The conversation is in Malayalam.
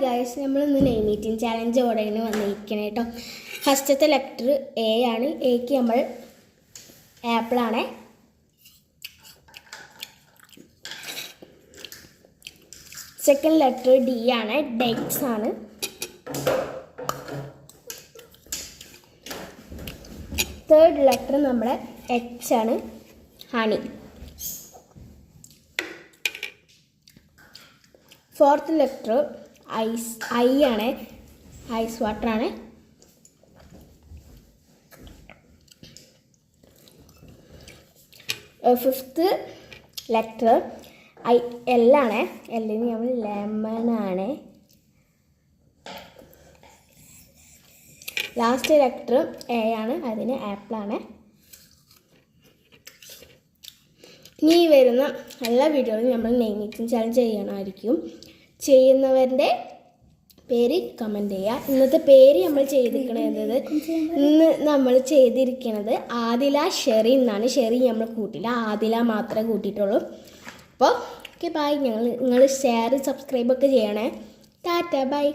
ഗൈസ്, നമ്മളിന്ന് നെയിം മീറ്റിംഗ് ചാലഞ്ചോടെയാണ് വന്നിരിക്കണേ കേട്ടോ. ഫസ്റ്റത്തെ ലെറ്റർ എ ആണ്. എക്ക് നമ്മൾ ആപ്പിളാണ്. സെക്കൻഡ് ലെറ്റർ ഡി ആണ്. ഡേറ്റ്സ് ആണ്. തേർഡ് ലെറ്റർ നമ്മുടെ എച്ച് ആണ്. ഹണി. ഫോർത്ത് ലെറ്റർ ഐ ആണ്. ഐസ് വാട്ടർ ആണ്. ഫിഫ്ത്ത് ലെറ്റർ എൽ ആണ്. എല്ലിന് നമ്മൾ ലെമൺ ആണ്. ലാസ്റ്റ് ലെറ്റർ എ ആണ്. അതിന് ആപ്പിളാണ്. ഇനി വരുന്ന എല്ലാ വീഡിയോയിലും നമ്മൾ നെയിം മീറ്റിംഗ് ചാലഞ്ച് ചെയ്യണമായിരിക്കും. ചെയ്യുന്നവരുടെ പേര് കമൻറ്റ് ചെയ്യുക. ഇന്നത്തെ പേര് നമ്മൾ ചെയ്തിരിക്കണത് നമ്മൾ ചെയ്തിരിക്കുന്നത് ആദില ഷെറി എന്നാണ്. ഷെറി നമ്മൾ കൂട്ടില്ല, ആദില മാത്രമേ കൂട്ടിയിട്ടുള്ളൂ. അപ്പോൾ ഓക്കെ, ബൈ. നിങ്ങൾ ഷെയർ സബ്സ്ക്രൈബൊക്കെ ചെയ്യണേ. ടാറ്റ, ബൈ.